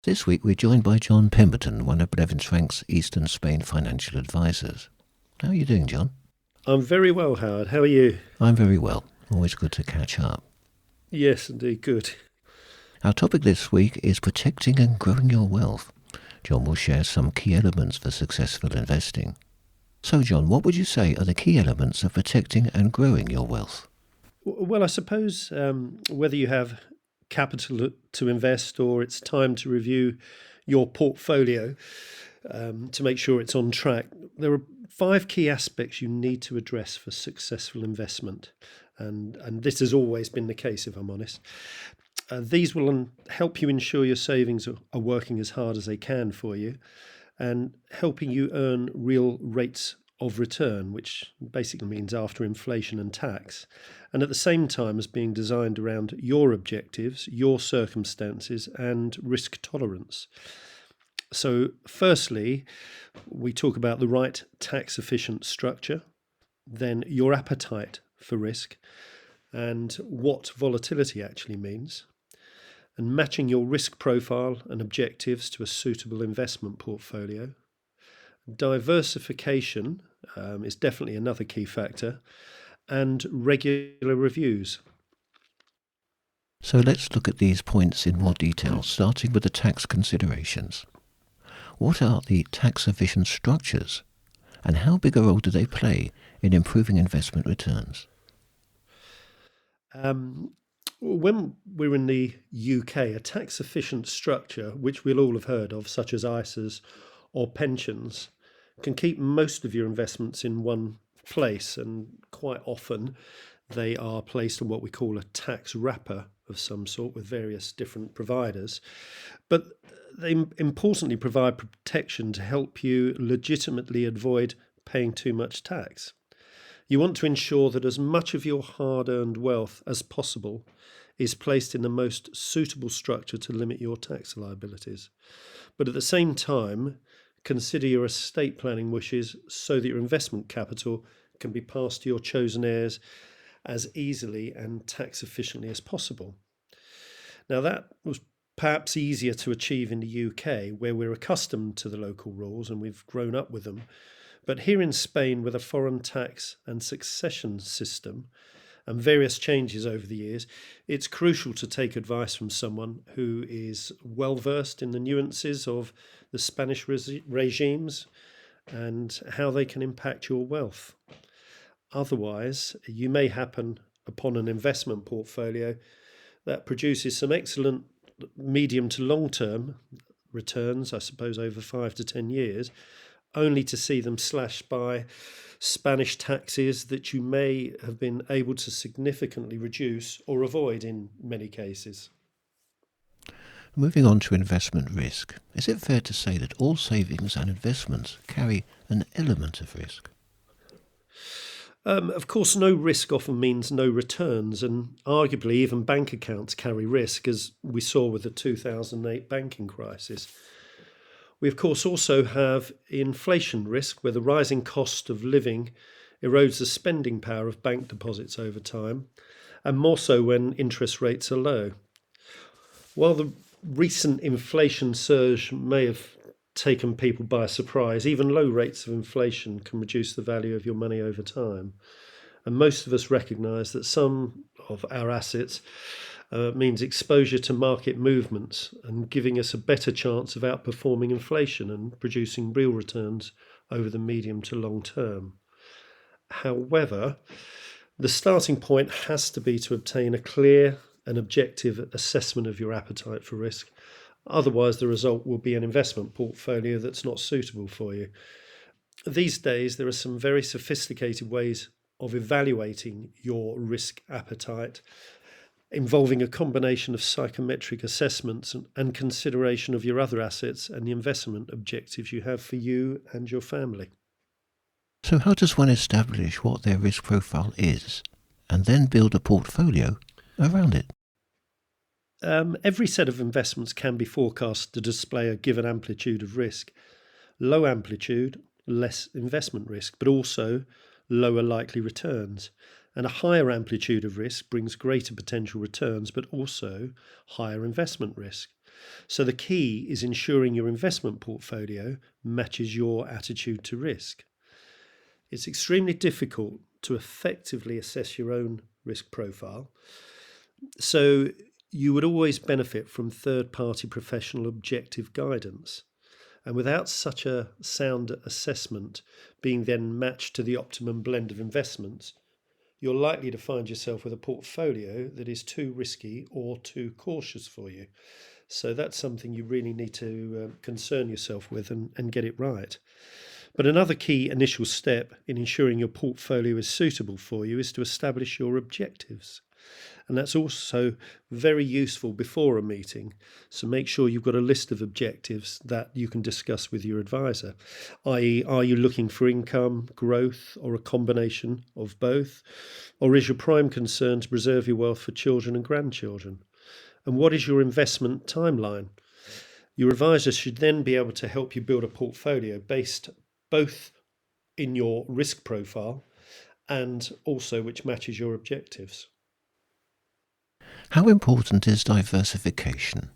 This week we're joined by Jon Pemberton, one of Blevins Franks' Eastern Spain financial advisors. How are you doing, Jon? I'm very well, Howard. How are you? I'm very well. Always good to catch up. Yes, indeed, good. Our topic this week is protecting and growing your wealth. Jon will share some key elements for successful investing. So, Jon, what would you say are the key elements of protecting and growing your wealth? Well, I suppose whether you have capital to invest or it's time to review your portfolio to make sure it's on track, there are 5 key aspects you need to address for successful investment. And this has always been the case, if I'm honest. These will help you ensure your savings are working as hard as they can for you and helping you earn real rates of return, which basically means after inflation and tax, and at the same time as being designed around your objectives, your circumstances, and risk tolerance. So, firstly, we talk about the right tax efficient structure, then your appetite for risk, and what volatility actually means, and matching your risk profile and objectives to a suitable investment portfolio. Diversification is definitely another key factor, and regular reviews. So let's look at these points in more detail, starting with the tax considerations. What are the tax-efficient structures, and how big a role do they play in improving investment returns? When we're in the UK, a tax-efficient structure, which we'll all have heard of, such as ISAs or pensions, can keep most of your investments in one place, and quite often they are placed in what we call a tax wrapper of some sort with various different providers. But they importantly provide protection to help you legitimately avoid paying too much tax. You want to ensure that as much of your hard-earned wealth as possible is placed in the most suitable structure to limit your tax liabilities. But at the same time, consider your estate planning wishes so that your investment capital can be passed to your chosen heirs as easily and tax efficiently as possible. Now, that was perhaps easier to achieve in the UK, where we're accustomed to the local rules and we've grown up with them. But here in Spain, with a foreign tax and succession system and various changes over the years, it's crucial to take advice from someone who is well versed in the nuances of the Spanish regimes and how they can impact your wealth. Otherwise, you may happen upon an investment portfolio that produces some excellent medium to long-term returns, I suppose over 5 to 10 years, only to see them slashed by Spanish taxes that you may have been able to significantly reduce or avoid in many cases. Moving on to investment risk, is it fair to say that all savings and investments carry an element of risk? Of course, no risk often means no returns, and arguably even bank accounts carry risk, as we saw with the 2008 banking crisis. We, of course, also have inflation risk, where the rising cost of living erodes the spending power of bank deposits over time, and more so when interest rates are low. While the recent inflation surge may have taken people by surprise, even low rates of inflation can reduce the value of your money over time. And most of us recognise that some of our assets means exposure to market movements and giving us a better chance of outperforming inflation and producing real returns over the medium to long term. However, the starting point has to be to obtain a clear and objective assessment of your appetite for risk. Otherwise, the result will be an investment portfolio that's not suitable for you. These days, there are some very sophisticated ways of evaluating your risk appetite, involving a combination of psychometric assessments and consideration of your other assets and the investment objectives you have for you and your family. So how does one establish what their risk profile is and then build a portfolio around it? Every set of investments can be forecast to display a given amplitude of risk. Low amplitude, less investment risk, but also lower likely returns. And a higher amplitude of risk brings greater potential returns, but also higher investment risk. So the key is ensuring your investment portfolio matches your attitude to risk. It's extremely difficult to effectively assess your own risk profile. So you would always benefit from third-party professional objective guidance. And without such a sound assessment being then matched to the optimum blend of investments, you're likely to find yourself with a portfolio that is too risky or too cautious for you. So that's something you really need to concern yourself with and get it right. But another key initial step in ensuring your portfolio is suitable for you is to establish your objectives. And that's also very useful before a meeting. So make sure you've got a list of objectives that you can discuss with your advisor, i.e., are you looking for income, growth, or a combination of both? Or is your prime concern to preserve your wealth for children and grandchildren? And what is your investment timeline? Your advisor should then be able to help you build a portfolio based both in your risk profile and also which matches your objectives. How important is diversification?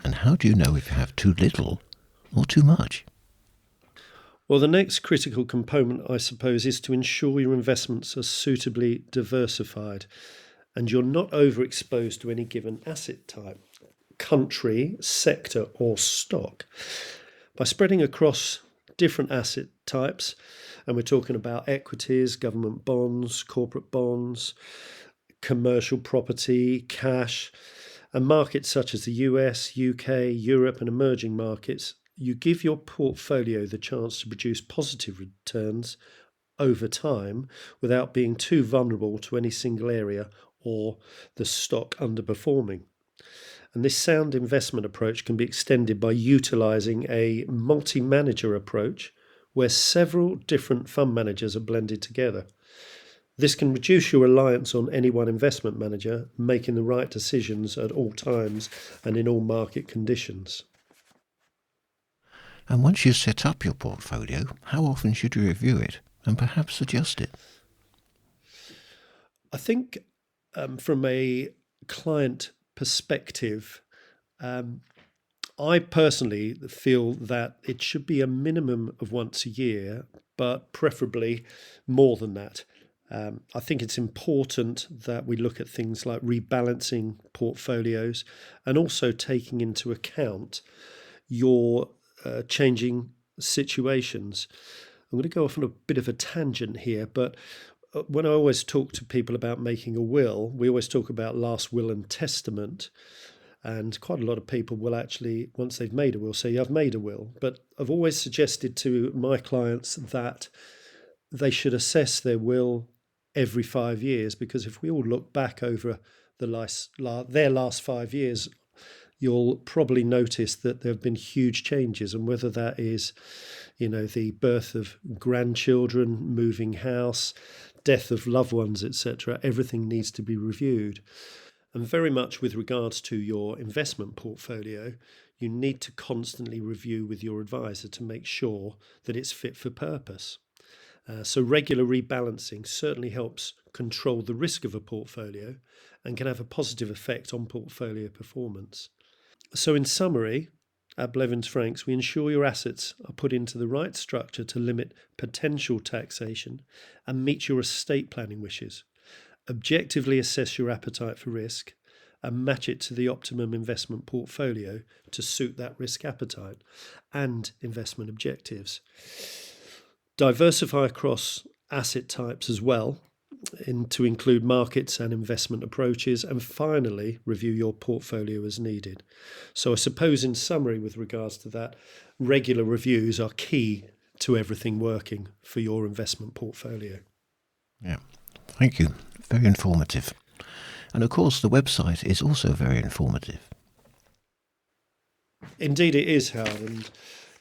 And how do you know if you have too little or too much? Well, the next critical component, I suppose, is to ensure your investments are suitably diversified and you're not overexposed to any given asset type, country, sector, or stock. By spreading across different asset types, and we're talking about equities, government bonds, corporate bonds, commercial property, cash, and markets such as the US, UK, Europe, and emerging markets, you give your portfolio the chance to produce positive returns over time without being too vulnerable to any single area or the stock underperforming. And this sound investment approach can be extended by utilizing a multi-manager approach where several different fund managers are blended together. This can reduce your reliance on any one investment manager, making the right decisions at all times and in all market conditions. And once you set up your portfolio, how often should you review it and perhaps adjust it? I think from a client perspective, I personally feel that it should be a minimum of once a year, but preferably more than that. I think it's important that we look at things like rebalancing portfolios and also taking into account your changing situations. I'm going to go off on a bit of a tangent here, but when I always talk to people about making a will, we always talk about last will and testament. And quite a lot of people will actually, once they've made a will, say, I've made a will. But I've always suggested to my clients that they should assess their will every 5 years, because if we all look back over their last 5 years, you'll probably notice that there have been huge changes. And whether that is, the birth of grandchildren, moving house, death of loved ones, etc., everything needs to be reviewed. And very much with regards to your investment portfolio, you need to constantly review with your advisor to make sure that it's fit for purpose. So regular rebalancing certainly helps control the risk of a portfolio and can have a positive effect on portfolio performance. So in summary, at Blevins Franks, we ensure your assets are put into the right structure to limit potential taxation and meet your estate planning wishes. Objectively assess your appetite for risk and match it to the optimum investment portfolio to suit that risk appetite and investment objectives. Diversify across asset types as well, to include markets and investment approaches, and finally review your portfolio as needed. So I suppose in summary with regards to that, regular reviews are key to everything working for your investment portfolio. Yeah, thank you. Very informative. And of course, the website is also very informative. Indeed it is, Howard, and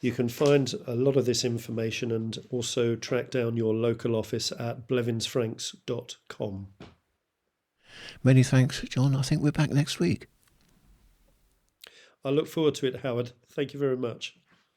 you can find a lot of this information and also track down your local office at blevinsfranks.com. Many thanks, Jon. I think we're back next week. I look forward to it, Howard. Thank you very much.